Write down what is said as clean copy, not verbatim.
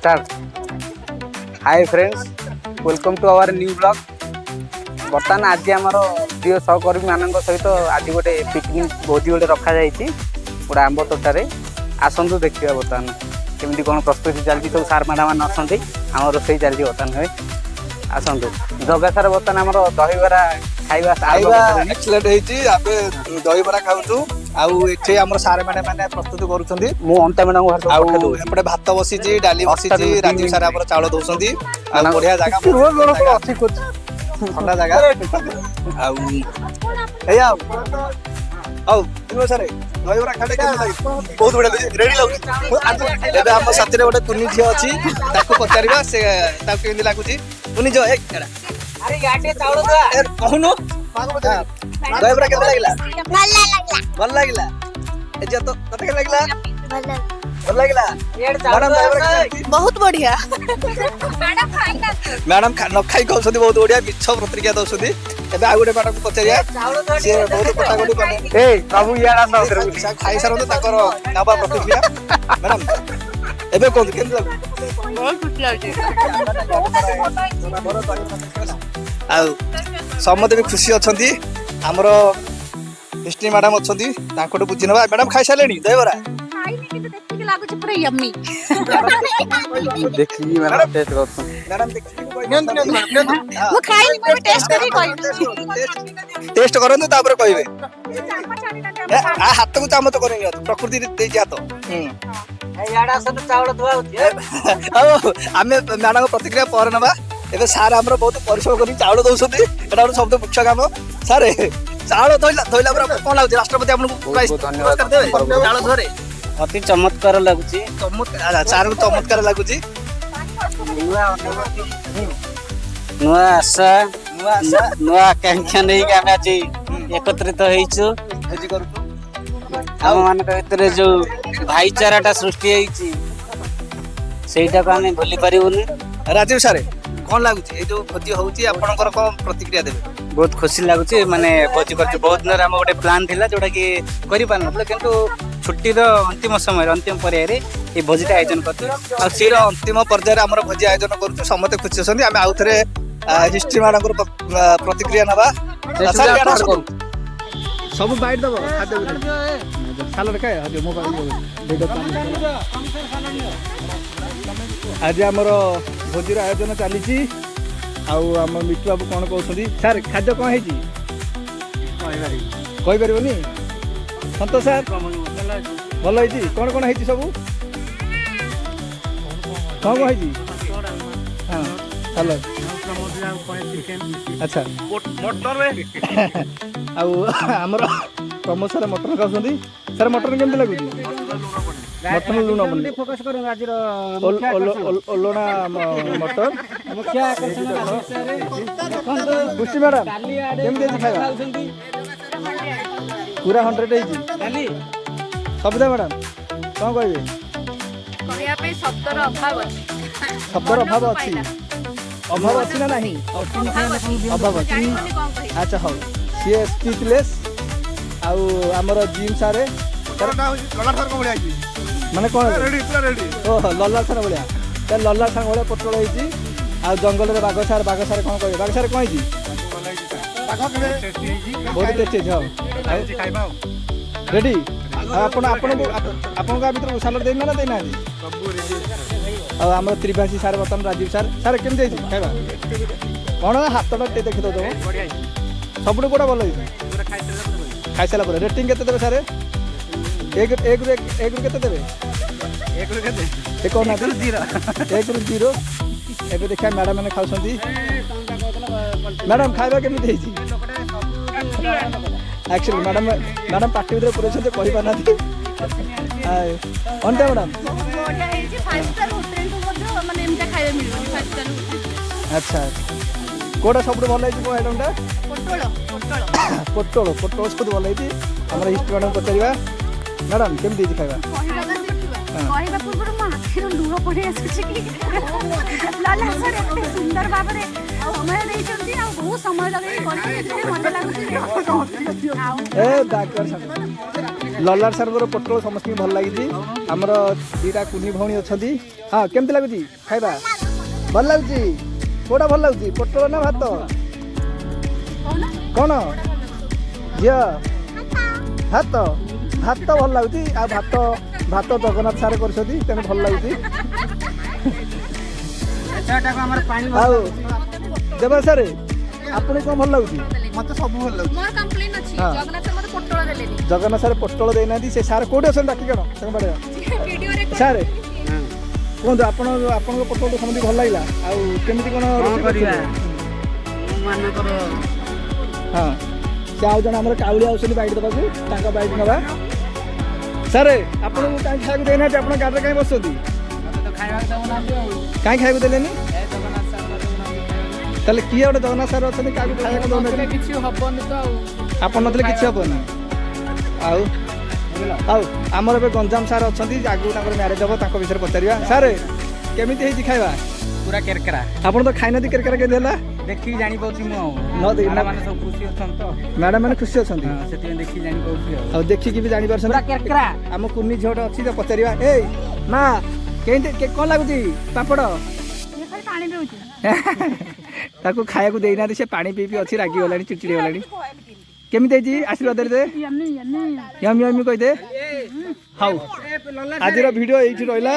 Start. Hi friends, welcome to our new blog. बर्तमान आज आमर प्रिय सहकर्मी मान सहित आज गोटे पिकनिक भोजी गोटे रखा जाइए गोटे आंब तोटारे। आसतु देखिए बर्तमान केमती कौन प्रस्तुति चलती सब सार मैडम मैंने अच्छा आम रोसई चलती बर्तमान हुए। आसतु जगह सार बर्तमान आम दहीबरा खाଇବା एक्सीलेंट होईची आपे दहीबरा खाउछु आउ एठे हमर सारे माने प्रस्तुत करूछंदी। मु अंता मैडम घर आउ एपटे भात बसीची डाली बसीची राजीव सारे हमर चावल दउछंदी आ बढ़िया जागा अच्छी कुछ ठंडा जागा आउ ए आउ आउ तुम सारे दहीबरा खाले केन लागी बहुत बढ़िया रेडी लागु। एबे हम साथी रे गोटे तुनी झियो अछि ताको पचारिबा से ताको केन लागुची तुनी जो एक केडा अरे गाटे चावल दो ए कहनु दहीबरा केन लागिला भल लागला ए जे तो तते के लागला भल लागला मैडम दहीबरा बहुत बढ़िया मैडम न खाई कहउछथि बहुत बढ़िया मिछ प्रतिक्रिया दउछथि। एबे आ गुटे मैडम को पचारिया से बहुत पटागोडी कने ए बाबू यार ना खाई सारंत ताकर नबा प्रतिक्रिया मैडम एबे कोन केन लागु बहुत खुश लागे आ समते भी खुशी अछंती हमर हिस्ट्री मैडम अछंती ताकोट बुझिनबा। मैडम खाई सालेनी दहीबरा खाइनी किंतु देखि के लागु पूरा यम्मी देखी मैडम टेस्ट करतो मैडम देखि वो खाइनी मैं टेस्ट करी कोई टेस्ट करंतु तापर कहबे आ हाथ को चामच करेंगे प्रकृति दे हाथ याडा सब चावल धुआ होती आमे मैडम प्रतिक्रिया पर नबा। एबे सार हमर बहुत परिश्रम करी चावल दउछथि एटा शब्द मुख्य काम सारे चावल धइला पर कोन लागु राष्ट्रपति आपन प्राइस पुरस्कार देबे चावल धरे अति चमत्कार लागुची। चमत्कार सार को चमत्कार लागुची नुआ आशा नुआ आकांक्षा नहीं कि आमे आज एकत्रित होइछु बुझी करू हम मान भीतर जो भाईचाराटा सृष्टि होइछि सेटा को आमे भूली परिबुनी। राजीव सारे कोन लागुची ए जो भोजी होउची आपनकर कोन प्रतिक्रिया देबे बहुत खुशी लागुची माने भोजी करछु बहुत दिन हम गोटे प्लान थिला जोटा कि करि पान नथले किंतु छुट्टी रो अंतिम समय अंतिम पर्याय रे ए भोजीटा आयोजन करछु आ सीर अंतिम पर्याय रे हमर भोजी आयोजन करछु समते खुशी छथि। आमे आउथरे हिस्ट्री मानकर प्रतिक्रिया नबा सब बाइट दबो खाते सालर काय आज मोबाइल आज हमर भोजीर आयोजन चली आउ आम मिठू बाबू कौन कहते सार खाद्य कौन है कही पारनी सतोष सार भल है कौन कौन है सब कौन कौन है हाँ सालर अच्छा आमर प्रमोद सार मटन खाऊँ सार मटन केमती लगुच मटन लुण फोकस कर ओलोना मटन पुष्टि मैडम केमती खाଇବା पूरा 100 सबदा मैडम कौन कहे शब्दर अभाव अच्छी अभाव अच्छी ना नहीं अभाव अच्छी अच्छा हाँ सी स्पीचलेस आउ आमर जिम सारे माने कौन ओह लल्ला सार भाया लल्ला सार भाया पोटल होती आ जंगल में बाघ सार कौन कहे बाघ सार कौन बहुत टेस्टी हाँ रेडी आपन भर सालड देना ना देना आम त्रिभाषी सार बर्तमान राजीव सार केमती खाଇବା कौन हाथटा टे देखी दो सब कौटा भल खाई सारा रेटिंग केते देबे सारे एक रु केते देबे एक कौन 0 एबे देखा मैडम मैंने खाऊछंती मैडम खाଇବା केमती एक्चुअली मैडम पार्टी भीतर पूरे कहि पाना अंटे मैडम अच्छा कोटा सब भल है आइटमटा पोटल सब भल है हमारा हिस्ट्री मैडम पचार मैडम केमती खाଇବା कहवा पूर्व मो आखिर लुह पड़े लाला सर एते सुंदर भाव में समय देइछंती आ बहुत समय लगे मजा लागुची ए डाक्टर साहब लल्लार सार पोटल समस्त भल लगी आमर दीटा कुनी भौणी अच्छा हाँ केमती लगुच खाଇବା भल लगुच कौटा भल लगुच पोटल ना भात कौन झील भात भात भल लगुच आ भात भात जगन्नाथ सार कर भल लगुच देवा सार आपन कौन भल लगुच मत सब भल लागु मोर कंप्लेन अछि जगन्नाथ सर मते पोटल देलेनी जगन्नाथ सार पोटल देना से सार कोडी असन डाकी कण संग बारे वीडियो रे सार कोन आपन आपन पोटल समझी भल लागला आ केमिति कोन करिया मान करो हां से आउ जण हमर काउली आउसली बाइट दबाकू तांका बाइट नबा सार आपन काई खाइक देना आपन गाडरे काई बसोती मते तो खाइबा दउना काई खाइक देलेनी ताले किए गोटे जगन्नाथ सार अच्छा क्या खाया दौना किसी हेनी तो आप नतले किसी हेनी आमर ए गंजाम सार अच्छा आगू मैरेज हम तक विषय पचार सार केमी खाଇବା पूरा केरकेरा आप तो खाई ना केरकेरा के देखी जानी पाउची मैडम मैंने खुशी अच्छा देखिकी भी जानी पार्छ आम कुनी झील अच्छी पचार ए माँ कौन लगुच पापड़ ताको खाया को देना से पानी पी पी अच्छी रागी गलानी चिड़चिड़ी गलानी केमिति आशीर्वाद दे यम्मी यम्मी कह दे हाउ आज वीडियो ये रहा